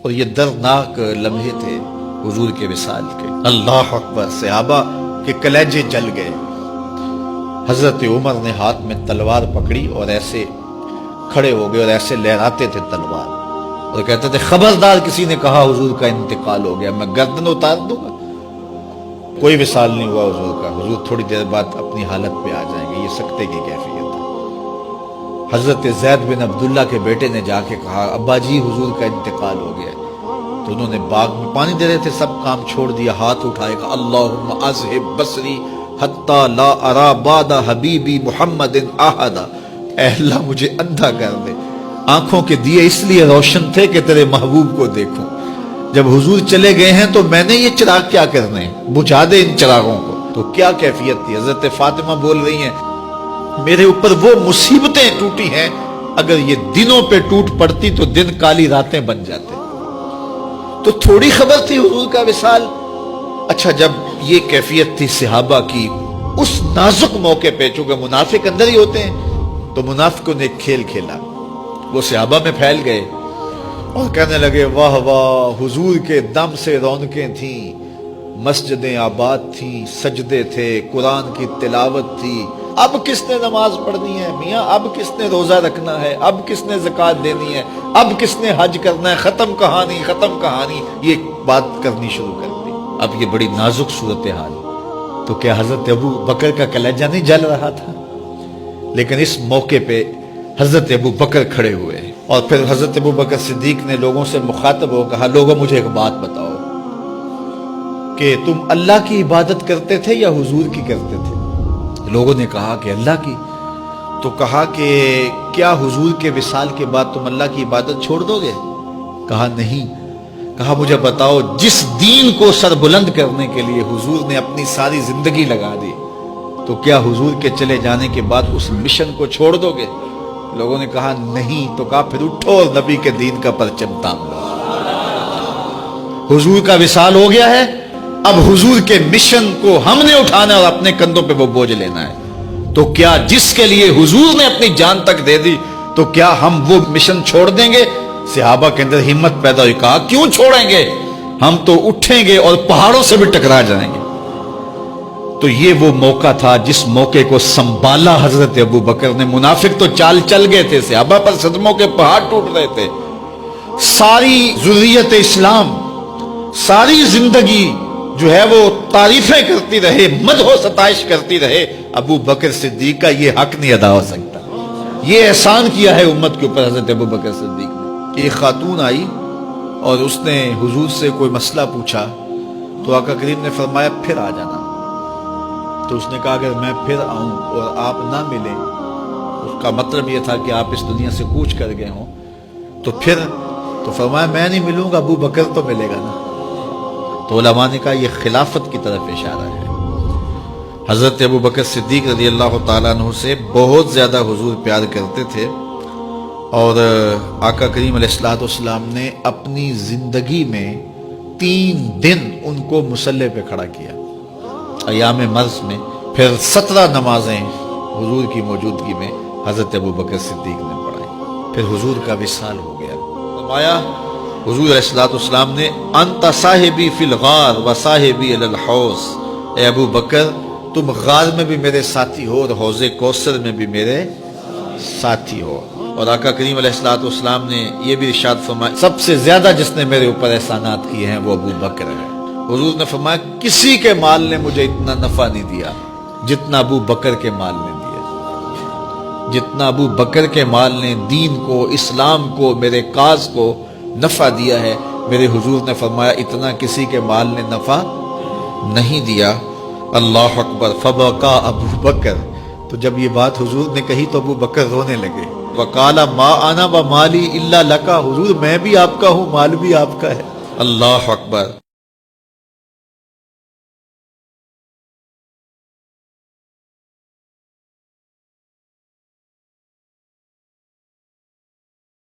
اور یہ دردناک لمحے تھے حضور کے وصال کے۔ اللہ اکبر، صحابہ کے کلیجے جل گئے۔ حضرت عمر نے ہاتھ میں تلوار پکڑی اور ایسے کھڑے ہو گئے اور ایسے لہراتے تھے تلوار، اور کہتے تھے خبردار کسی نے کہا حضور کا انتقال ہو گیا، میں گردن اتار دوں گا۔ کوئی وصال نہیں ہوا حضور کا، حضور تھوڑی دیر بعد اپنی حالت پہ آ جائیں گے۔ یہ سکتے کی کیفیت ہے۔ حضرت زید بن عبداللہ کے بیٹے نے جا کے کہا ابا جی حضور کا انتقال ہو گیا، تو انہوں نے باغ میں پانی دے رہے تھے، سب کام چھوڑ دیا، ہاتھ اٹھائے گا اللہم اذہب بصری حتی لا ارا بعد حبیبی محمد احدا، اے اللہ مجھے اندھا کر دے، آنکھوں کے دیے اس لیے روشن تھے کہ تیرے محبوب کو دیکھوں، جب حضور چلے گئے ہیں تو میں نے یہ چراغ کیا کرنے، بجھا دے ان چراغوں کو۔ تو کیا کیفیت تھی۔ حضرت فاطمہ بول رہی ہیں میرے اوپر وہ مصیبتیں ٹوٹی ہیں، اگر یہ دنوں پہ ٹوٹ پڑتی تو دن کالی راتیں بن جاتے۔ تو تھوڑی خبر تھی حضور کا وصال۔ اچھا، جب یہ کیفیت تھی صحابہ کی اس نازک موقع پہ، چونکہ منافق اندر ہی ہوتے ہیں، تو منافقوں نے ایک کھیل کھیلا، وہ صحابہ میں پھیل گئے اور کہنے لگے واہ واہ، حضور کے دم سے رونقیں تھیں، مسجدیں آباد تھیں، سجدے تھے، قرآن کی تلاوت تھی، اب کس نے نماز پڑھنی ہے میاں، اب کس نے روزہ رکھنا ہے، اب کس نے زکوٰۃ دینی ہے، اب کس نے حج کرنا ہے، ختم کہانی ختم کہانی، یہ بات کرنی شروع کر دی۔ اب یہ بڑی نازک صورتحال، تو کیا حضرت ابو بکر کا کلیجہ نہیں جل رہا تھا؟ لیکن اس موقع پہ حضرت ابو بکر کھڑے ہوئے، اور پھر حضرت ابو بکر صدیق نے لوگوں سے مخاطب ہو کہا لوگوں مجھے ایک بات بتاؤ کہ تم اللہ کی عبادت کرتے تھے یا حضور کی کرتے تھے؟ لوگوں نے کہا کہ اللہ کی۔ تو کہا کہ کیا حضور کے وصال کے بعد تم اللہ کی عبادت چھوڑ دو گے؟ کہا نہیں۔ کہا مجھے بتاؤ جس دین کو سر بلند کرنے کے لیے حضور نے اپنی ساری زندگی لگا دی، تو کیا حضور کے چلے جانے کے بعد اس مشن کو چھوڑ دو گے؟ لوگوں نے کہا نہیں۔ تو کہا پھر اٹھو اور نبی کے دین کا پرچم تام لو۔ حضور کا وصال ہو گیا ہے، اب حضور کے مشن کو ہم نے اٹھانا اور اپنے کندھوں پہ وہ بوجھ لینا ہے۔ تو کیا جس کے لیے حضور نے اپنی جان تک دے دی، تو کیا ہم وہ مشن چھوڑ دیں گے؟ صحابہ کے اندر ہمت پیدا ہوئی، کہا کیوں چھوڑیں گے، ہم تو اٹھیں گے اور پہاڑوں سے بھی ٹکرا جائیں گے۔ تو یہ وہ موقع تھا جس موقع کو سنبھالا حضرت ابو بکر نے۔ منافق تو چال چل گئے تھے، صحابہ پر صدموں کے پہاڑ ٹوٹ رہے تھے، ساری ذریت اسلام ساری زندگی جو ہے وہ تعریفیں کرتی رہے، مدح و ستائش کرتی رہے، ابو بکر صدیق کا یہ حق نہیں ادا ہو سکتا۔ یہ احسان کیا ہے امت کے اوپر حضرت ابو بکر صدیق نے۔ ایک خاتون آئی اور اس نے حضور سے کوئی مسئلہ پوچھا، تو آقا کریم نے فرمایا پھر آ جانا۔ تو اس نے کہا اگر میں پھر آؤں اور آپ نہ ملیں، اس کا مطلب یہ تھا کہ آپ اس دنیا سے کوچ کر گئے ہوں، تو پھر تو فرمایا میں نہیں ملوں گا، ابو بکر تو ملے گا نا۔ تو علماء نے کہا یہ خلافت کی طرف اشارہ ہے۔ حضرت ابو بکر صدیق رضی اللہ تعالیٰ عنہ سے بہت زیادہ حضور پیار کرتے تھے، اور آقا کریم علیہ السلام نے اپنی زندگی میں 3 دن ان کو مصلی پہ کھڑا کیا ایام مرض میں، پھر 17 نمازیں حضور کی موجودگی میں حضرت ابو بکر صدیق نے پڑھائی، پھر حضور کا وصال ہو گیا۔ فرمایا حضور علیہ السلام نے انت صاحبی فی الغار و صاحبی علی الحوض، اے ابو بکر تم غار میں بھی میرے ساتھی ہو اور حوض کوثر میں بھی میرے ساتھی ہو۔ اور آقا کریم علیہ السلام نے یہ بھی ارشاد فرمایا سب سے زیادہ جس نے میرے اوپر احسانات کیے ہیں وہ ابو بکر ہے۔ حضور نے فرمایا کسی کے مال نے مجھے اتنا نفع نہیں دیا جتنا ابو بکر کے مال نے دیا، جتنا ابو بکر کے مال نے دین کو، اسلام کو، میرے کاز کو نفع دیا ہے، میرے حضور نے فرمایا اتنا کسی کے مال نے نفع نہیں دیا۔ اللہ اکبر، فبکا ابو بکر۔ تو جب یہ بات حضور نے کہی تو ابو بکر رونے لگے۔ وقال ما انا ومالی الا لک، حضور میں بھی آپ کا ہوں، مال بھی آپ کا ہے۔ اللہ اکبر۔